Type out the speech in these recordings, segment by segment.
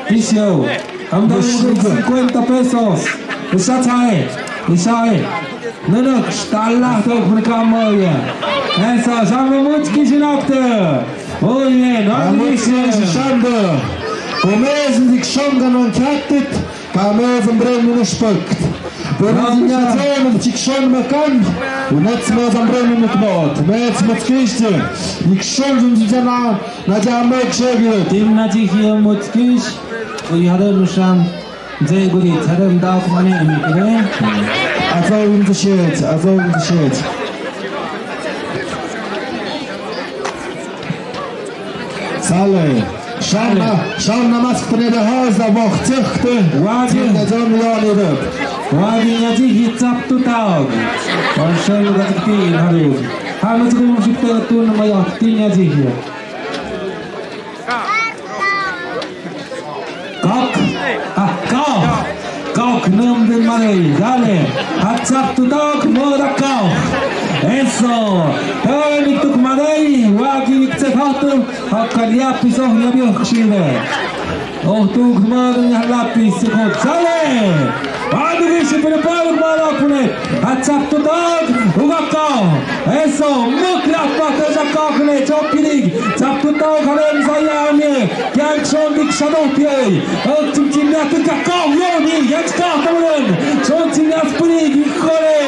Vicio. Am dat 50 pesos. Isae. Nănăc, ștala, tot până cam măia. Eso, și-am mulți chișinoctă. Oie, nu-i Șandă. Pomezi zic șonga nu încheatăt, ca mezi în bremul șpăct. Vărăzimea țănă, zic șon mă cand, uneți mezi în bremul nu cmot. Mezi mă țchiște, zic șon zun zicea na dea măc șegără. Tim na cihie mulți chiș, ui harăm șam. Zăigurit, harăm dau cu mane imicre. Azau îndășeți. Sale. Șamna mascăne de hazda vohțăhtă, ține zon ioni răp. Wadi ngaji hicap tu tau. Orang lu kat kiti haru. Halu sebelum kita tu nama yang kiti ngaji dia. Kau kenam dan mari. Jale. Hicap tu tau kemana kau. Eso. Ini tu kemari. Wadi kita hatu. Akan lihat pisau yang biar kecil. Oh tu kemana yang lapis sekot. Jale. Aduh isi penepal malah punya. Acap tu tak, ugat kau. Eso, mukraf pakai zakau kene cokirig. Acap tu tak kalian saya ni. Yang sondik sadok dia. Oh cincin tu kau yo ni. Yang kau teman. Cincin aspiri kore.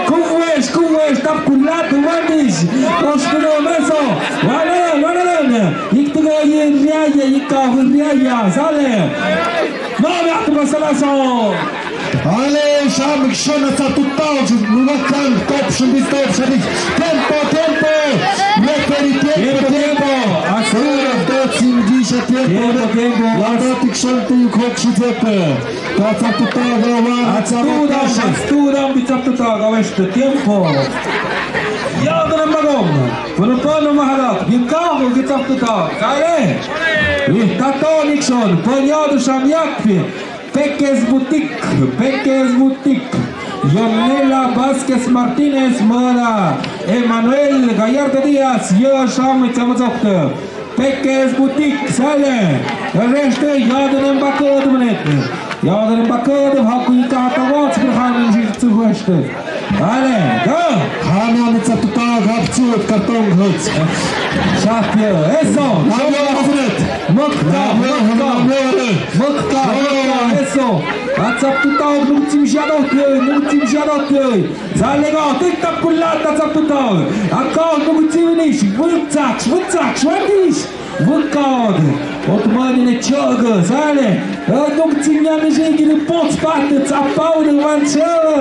Kuwes tak kulat wandis. Kau sudah meso. Walan. Ikut gaya riaya, ikau riaya. Sale. Mana tu masalah so. Ale, șam șona ța tutau, nu mă can top și bistop și adic. Tempo. Meferi tempo. Asura toți îmi ghișe tempo. La datic șon tu coc și tepe. Ta ța tutau găva. Sturam bi ța tutau găvește tempo. Ia de la magom. Până până maharat. Din cavul de ța tutau. Care? Tatonic șon. Păniadu și-am iacpi. Peques Boutique, Ionela Vázquez Martínez Măra, Emanuel Gallardo Díaz, eu așa am țămățoctă. Peques Boutique, sale, rește, ia-de-ne-n bacădă, mânete. Ia-de-ne-n bacădă, hacuica atăvați, că hanin și țăvăște. Ale, da! Hana ne-ța tutag, abțut, carton hăț. Șapie, eso! Măcta, eso! Ați-a tutag, nu-ți-mi jadotăi! Zalega, tăi-ta pulat, ați-a tutag! Acau, nu-ți-mi nici, vânțac, șvândiși! Vâncad! Otmănile ciogă, zale! Nu-ți-mi am jeghi, poți parte, ți-apau de vanțelă!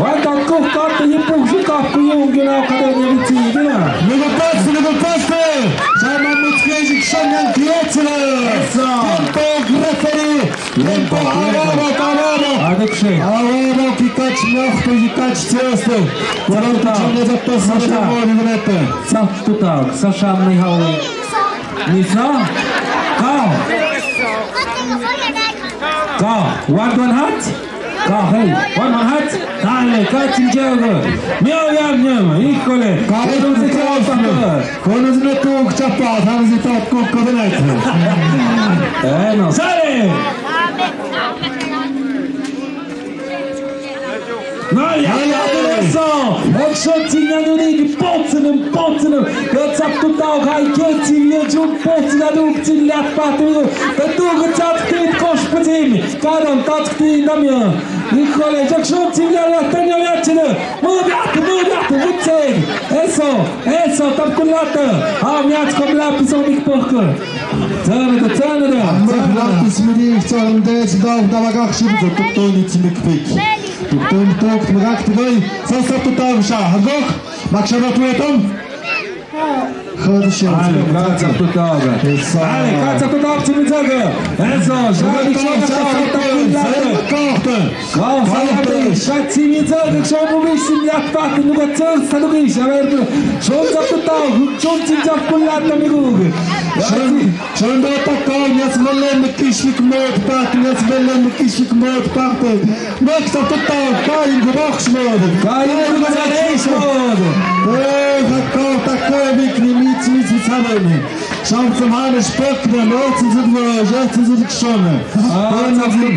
Oanta cofcată, e pun jucat cu iunghi la Academia Viții, bine? Nu vă paste! Și-am mulți crezic și-am închiețele! Tempo, referi! Tempo, araro! Adecșe! Araro, picaci nohtă, picaci țestă! Vărăută, ce ne zăpăsă de mori, vrete! Ți-am tutag, să-așa nu-i haui! Nisa? Kau! One hat? Kau, hei! One hat? Dale, caci în geogă! Miau iarnă, icole! Care nu se ceapă? Că nu-ți netuc ceapat, am zitat cu căvenetă! Nu! Sare! Naia, adesso! Eccoci gli anonimi, pozzano! Io tutau, hai chiezi, io giù pozzano, adulti, gli appati, e tu che c'ha scritto cospetini, caron, t'ha scritto da mia. Nicole, già c'oci, gli anonimi, viacene, muoviate, vuzzeg! Eso, t'ha cullata! Ah, mi-ați coblat pe sau mic porcă! Țănă-te! Mă, smiri, ți-am deci, dau, davagach și buță, tutoniți mic pic. Tuk, măgac, tăi, să-l stăp tutau, așa, hagoc, macșana tu etom? Hădă și eu, Ale, cața tutau, Ale, cața tutau, ți-mi țăgă! Eso, și-a Kau sampai syaksi mita ke shomu bisin yapat nuga tsang sadu ke shawer tu shom satu tahu shom cinjap kulat kami gugu shom do tak kau nyas melen kishik mot pat nyas melen kishik mot pat mek satu tahu kai gurok smod kai gurok smod kau tak kau bik ni mit samene Schaut zum Hannes Spöckner, 1916 sind geschonnen.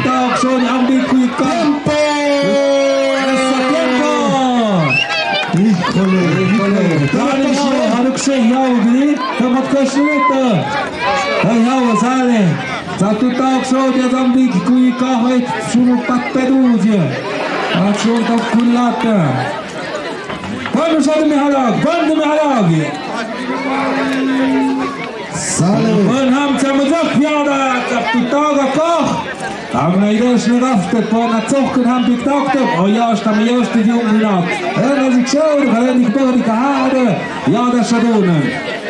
Tag schon am Bikuika. Tempo! Tempo! Piccole. Hanno gesehen, ja, wie? Da moet geschnitten. Hey, ja, was alle? Zat u tak zo, dat am Bikuika het schon pat peduje. Hat schon tak kulata. Wann soll mir halag? Sale. Wann haben sie mir gesagt, ja, da habt du Tage gekocht. Haben wir das nicht raftet, von der Zucht haben wir gedacht, oh ja, ist am ersten Jungen nach. Ja, das ist schön, weil ich die Haare. Ja, das ist schon ohne.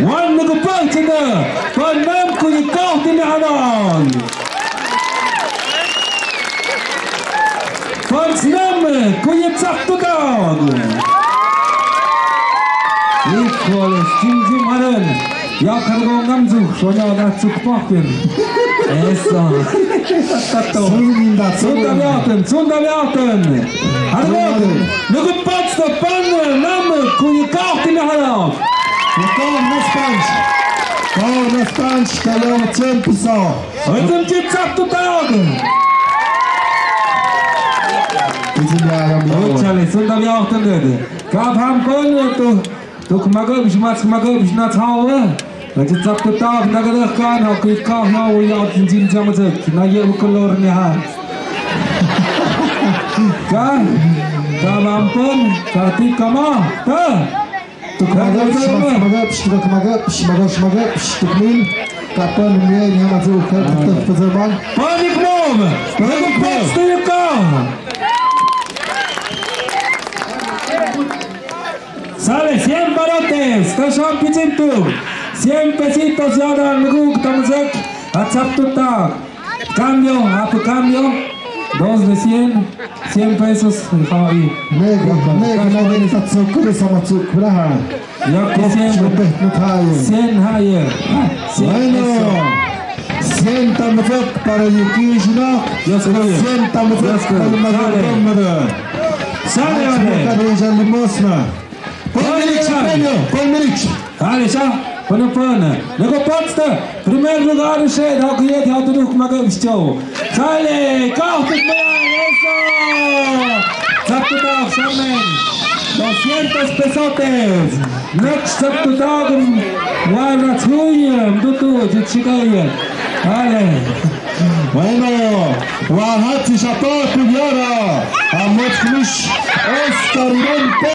Wann eine Gebäude, von wem kann ich kocht in der Hand? Von Snamme, kann ich sagt du da? Ich wollte es, Jim Hannen. Ja, kann ich auch ganz suchen, schon ja dazu gebacken. Eso. Zundaviaten. Hallo, nu gepatst de pannen, namen, kun je kocht in de halal. Kom na spansch, kaleo cempisa. Heute im Typ sagt du Tagen. Ochale, Zundaviaten rede. Gab ham können, du kmagobisch, kmagobisch, nach Hause. Als je zat de taak naar de rug gaan, dan kun je kaart nou je altijd in zien samen zit. Na je kleur in je haar. Kan? Kan ampun? Kan tik kama? Kan? Kapan mnie nie ma co ukazać. Panik mowy! Panik postu je kan! Sale, 100 barotes, to są picintu. 100 pesitos ya dan mguk tamzek, acap tu tak. Cambio, apa cambio? 2 de 100, 100 pesos, hai. Mega nowelizacja cukru sama cukraha. Jak 100 higher. 100 tamzek para yukishna. 100 tamzek para magomada. Sale, limosna. Polmeric. Sale, já. Pana. Nego Potsdam. Primeiro lugar, o cheio. Dá o que é, dá o tudo com uma show. Sale, carro de isso. Saptutag, Shaman. 200 pesotes. Next Saptutag, Wara Tsuya, Dutu, Jitchigaya. Sale. Bueno, Wahatsi Shapat, Yara. Amot Krish, Oscar